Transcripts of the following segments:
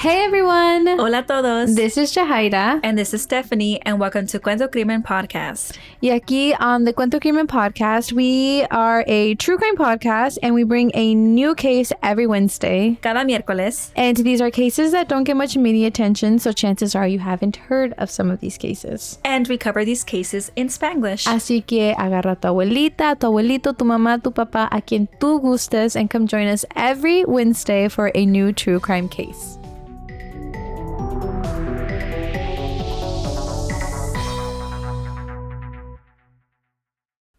Hey everyone! Hola a todos! This is Jahaira. And this is Stephanie, and welcome to Cuento Crimen podcast. Y aquí on the Cuento Crimen podcast, we are a true crime podcast and we bring a new case every Wednesday. Cada miércoles. And these are cases that don't get much media attention, so chances are you haven't heard of some of these cases. And we cover these cases in Spanglish. Así que agarra a tu abuelita, tu abuelito, tu mamá, tu papá, a quien tú gustes, and come join us every Wednesday for a new true crime case.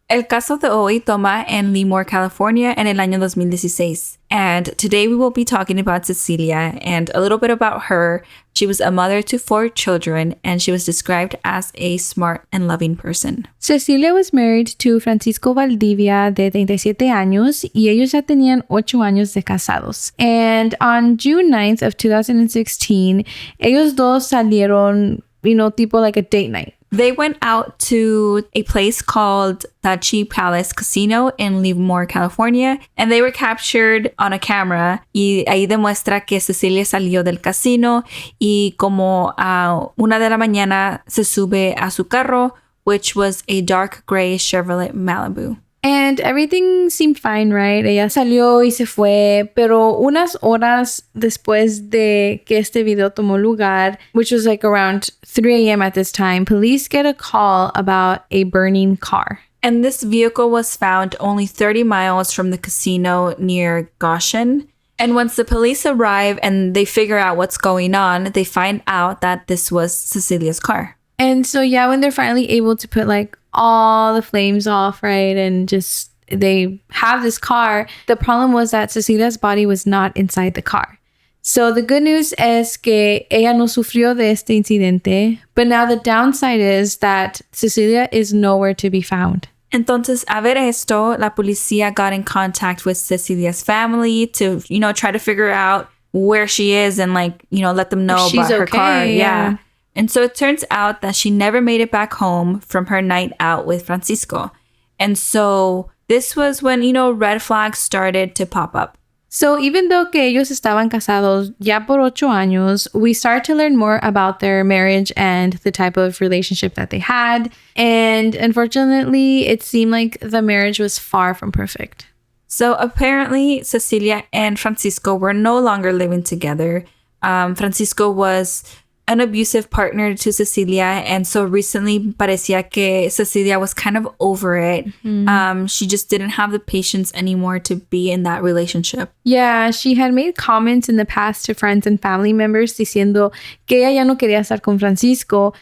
El caso de hoy toma en Lemoore, California en el año 2016. And today we will be talking about Cecilia and a little bit about her. She was a mother to 4 children and she was described as a smart and loving person. Cecilia was married to Francisco Valdivia de 37 años y ellos ya tenían 8 años de casados. And on June 9th of 2016, ellos dos salieron, tipo like a date night. They went out to a place called Tachi Palace Casino in Lemoore, California, and they were captured on a camera. Y ahí demuestra que Cecilia salió del casino y como a 1 de la mañana se sube a su carro, which was a dark gray Chevrolet Malibu. And everything seemed fine, right? Ella salió y se fue, pero unas horas después de que este video tomó lugar, which was like around 3 a.m. at this time, police get a call about a burning car. And this vehicle was found only 30 miles from the casino near Goshen. And once the police arrive and they figure out what's going on, they find out that this was Cecilia's car. And so, when they're finally able to put like all the flames off, right? And just they have this car. The problem was that Cecilia's body was not inside the car. So the good news es que ella no sufrió de este incidente. But now the downside is that Cecilia is nowhere to be found. Entonces, a ver esto, la policía got in contact with Cecilia's family to, try to figure out where she is and let them know about her car. Yeah. And so it turns out that she never made it back home from her night out with Francisco. And so this was when, red flags started to pop up. So even though que ellos estaban casados ya por 8 años, we start to learn more about their marriage and the type of relationship that they had. And unfortunately, it seemed like the marriage was far from perfect. So apparently, Cecilia and Francisco were no longer living together. Francisco was an abusive partner to Cecilia, and so recently parecía que Cecilia was kind of over it. Mm-hmm. She just didn't have the patience anymore to be in that relationship. Yeah, she had made comments in the past to friends and family members diciendo que ella ya no quería estar con Francisco,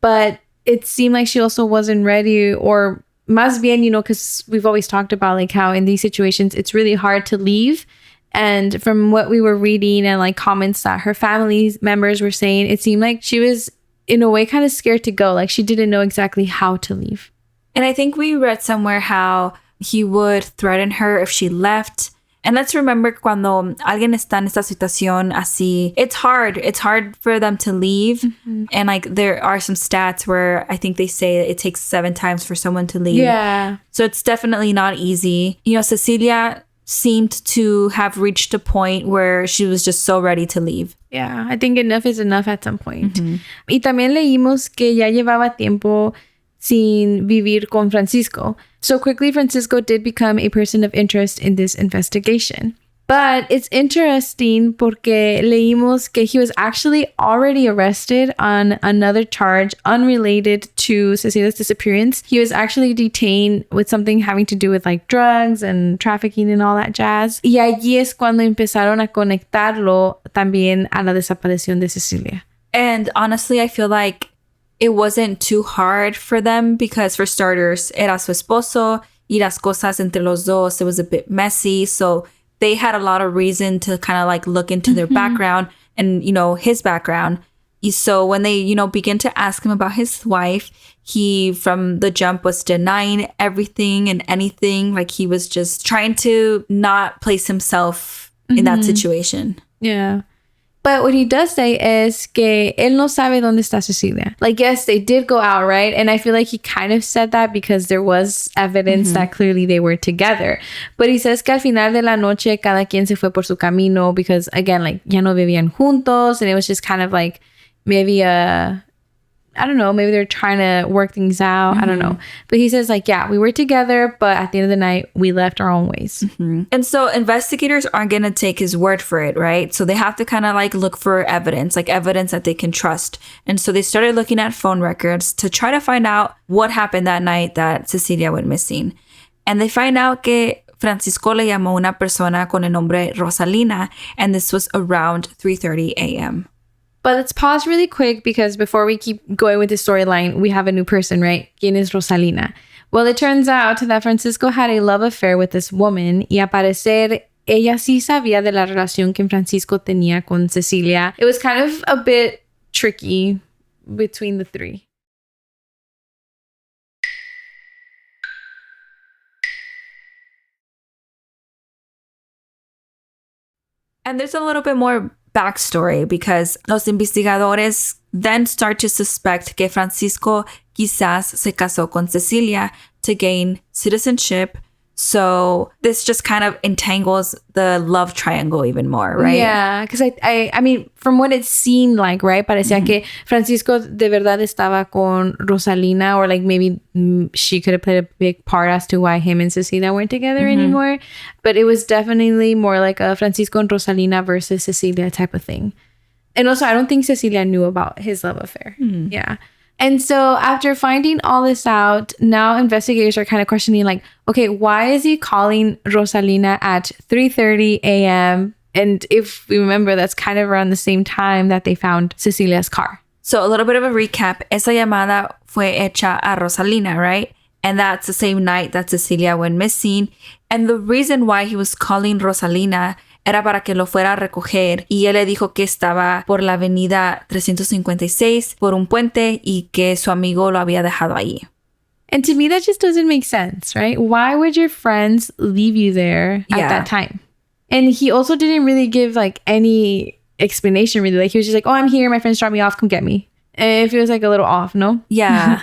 but it seemed like she also wasn't ready, or más bien, because we've always talked about like how in these situations it's really hard to leave. And from what we were reading and like comments that her family members were saying, it seemed like she was in a way kind of scared to go. Like she didn't know exactly how to leave. And I think we read somewhere how he would threaten her if she left. And let's remember cuando alguien está en esta situación así, it's hard. It's hard for them to leave. Mm-hmm. And like there are some stats where I think they say it takes 7 times for someone to leave. Yeah. So it's definitely not easy. Cecilia seemed to have reached a point where she was just so ready to leave. Yeah, I think enough is enough at some point. Mm-hmm. Y también leímos que ya llevaba tiempo sin vivir con Francisco. So quickly, Francisco did become a person of interest in this investigation. But it's interesting porque leímos que he was actually already arrested on another charge unrelated to Cecilia's disappearance. He was actually detained with something having to do with like drugs and trafficking and all that jazz. Y allí es cuando empezaron a conectarlo también a la desaparición de Cecilia. And honestly, I feel like it wasn't too hard for them because for starters, era su esposo y las cosas entre los dos, it was a bit messy. So they had a lot of reason to kind of like look into their background and, his background. So when they, begin to ask him about his wife, he from the jump was denying everything and anything. Like he was just trying to not place himself in that situation. Yeah. But what he does say is que él no sabe dónde está Cecilia. Like, yes, they did go out, right? And I feel like he kind of said that because there was evidence that clearly they were together. But he says que al final de la noche, cada quien se fue por su camino because, again, like, ya no vivían juntos. And it was just kind of like maybe I don't know, maybe they're trying to work things out. I don't know. But he says, like, yeah, we were together, but at the end of the night, we left our own ways. And so investigators aren't going to take his word for it, right? So they have to kind of like look for evidence, like evidence that they can trust. And so they started looking at phone records to try to find out what happened that night that Cecilia went missing. And they find out que Francisco le llamó una persona con el nombre Rosalina, and this was around 3:30 a.m. But let's pause really quick because before we keep going with the storyline, we have a new person, right? ¿Quién es Rosalina? Well, it turns out that Francisco had a love affair with this woman y al parecer ella sí sabía de la relación que Francisco tenía con Cecilia. It was kind of a bit tricky between the three. And there's a little bit more backstory because los investigadores then start to suspect que Francisco quizás se casó con Cecilia to gain citizenship. So this just kind of entangles the love triangle even more, right? Yeah, because I mean, from what it seemed like, right? Parecía que Francisco de verdad estaba con Rosalina, or like maybe she could have played a big part as to why him and Cecilia weren't together anymore. But it was definitely more like a Francisco and Rosalina versus Cecilia type of thing. And also, I don't think Cecilia knew about his love affair. Yeah. And so after finding all this out, now investigators are kind of questioning, like, okay, why is he calling Rosalina at 3:30 a.m.? And if we remember, that's kind of around the same time that they found Cecilia's car. So a little bit of a recap. Esa llamada fue hecha a Rosalina, right? And that's the same night that Cecilia went missing. And the reason why he was calling Rosalina era para que lo fuera a recoger, y él le dijo que estaba por la avenida 356 por un puente y que su amigo lo había dejado ahí. And to me, that just doesn't make sense, right? Why would your friends leave you there at that time? And he also didn't really give like any explanation, really. Like, he was just like, oh, I'm here, my friends dropped me off, come get me. And it feels like a little off, no? Yeah.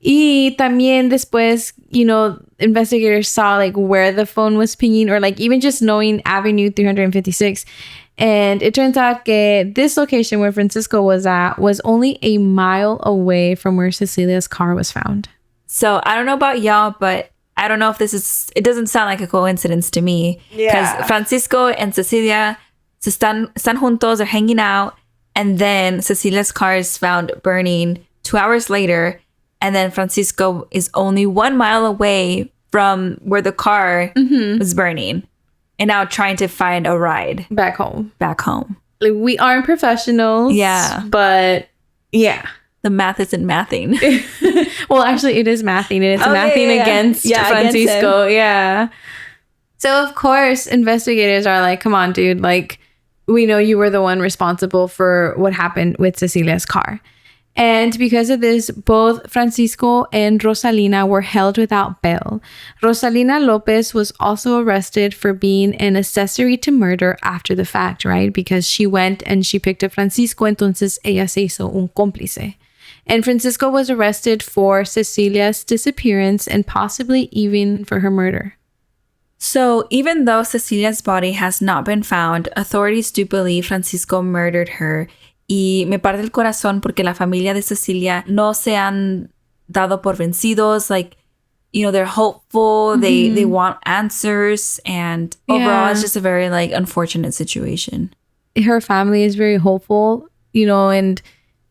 Y también después, you know, investigators saw like where the phone was pinging, or like even just knowing Avenue 356. And it turns out que this location where Francisco was at was only a mile away from where Cecilia's car was found. So I don't know about y'all, but I don't know if it doesn't sound like a coincidence to me. Because Francisco and Cecilia están juntos, they're hanging out. And then Cecilia's car is found burning 2 hours later. And then Francisco is only 1 mile away from where the car was burning. And now trying to find a ride. Back home. Like, we aren't professionals. Yeah. But yeah. The math isn't mathing. Well, actually, it is mathing. And it's mathing against Francisco. Yeah. So, of course, investigators are like, come on, dude. Like, we know you were the one responsible for what happened with Cecilia's car. And because of this, both Francisco and Rosalina were held without bail. Rosalina Lopez was also arrested for being an accessory to murder after the fact, right? Because she went and she picked up Francisco, entonces ella se hizo un cómplice. And Francisco was arrested for Cecilia's disappearance and possibly even for her murder. So even though Cecilia's body has not been found, authorities do believe Francisco murdered her. Y me parte el corazón porque la familia de Cecilia no se han dado por vencidos. Like, you know, they're hopeful. They want answers. And overall, it's just a very, like, unfortunate situation. Her family is very hopeful, you know, and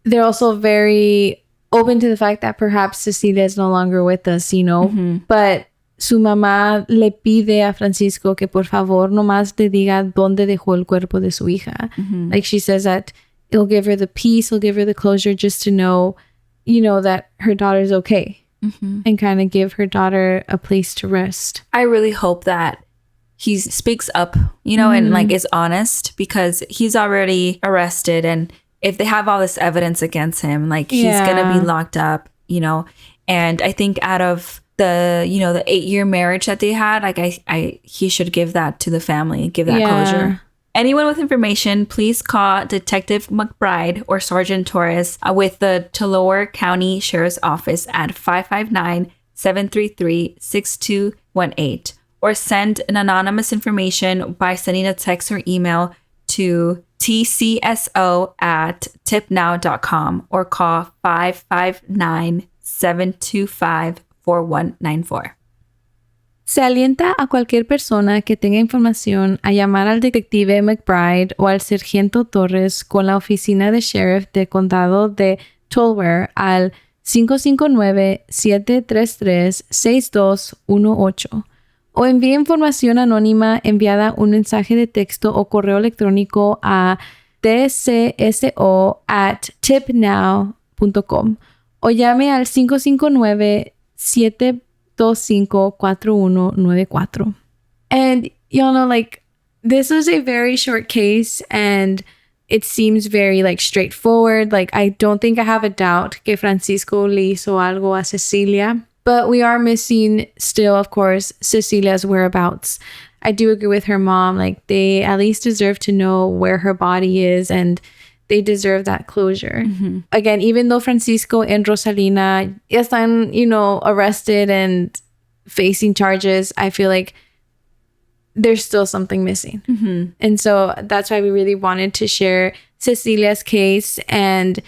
they're also very open to the fact that perhaps Cecilia is no longer with us, you know. But su mamá le pide a Francisco que por favor nomás le diga dónde dejó el cuerpo de su hija. Like, she says that it'll give her the peace, it'll give her the closure just to know, you know, that her daughter's okay. And kind of give her daughter a place to rest. I really hope that he speaks up, you know, and like is honest, because he's already arrested. And if they have all this evidence against him, like he's going to be locked up, you know. And I think out of the, you know, the 8-year marriage that they had, like he should give that to the family, give that closure. Anyone with information, please call Detective McBride or Sergeant Torres with the Tulare County Sheriff's Office at 559-733-6218 or send an anonymous information by sending a text or email to tcso@tipnow.com or call 559-725-4194. Se alienta a cualquier persona que tenga información a llamar al detective McBride o al sargento Torres con la oficina de sheriff del condado de Tulare al 559-733-6218 o envíe información anónima enviada un mensaje de texto o correo electrónico a tcso@tipnow.com o llame al 559-725-4194. And y'all know, like, this was a very short case and it seems very, like, straightforward. Like, I don't think I have a doubt que Francisco le hizo algo a Cecilia. But we are missing still, of course, Cecilia's whereabouts. I do agree with her mom. Like, they at least deserve to know where her body is and they deserve that closure. Mm-hmm. Again, even though Francisco and Rosalina están, arrested and facing charges, I feel like there's still something missing. Mm-hmm. And so that's why we really wanted to share Cecilia's case. And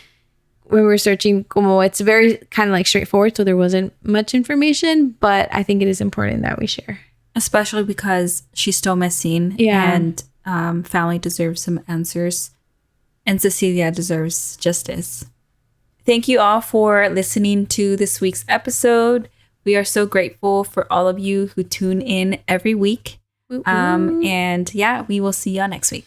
when we were searching, como it's very kind of like straightforward, so there wasn't much information, but I think it is important that we share. Especially because she's still missing. Yeah. And family deserves some answers. And Cecilia deserves justice. Thank you all for listening to this week's episode. We are so grateful for all of you who tune in every week. And yeah, we will see y'all next week.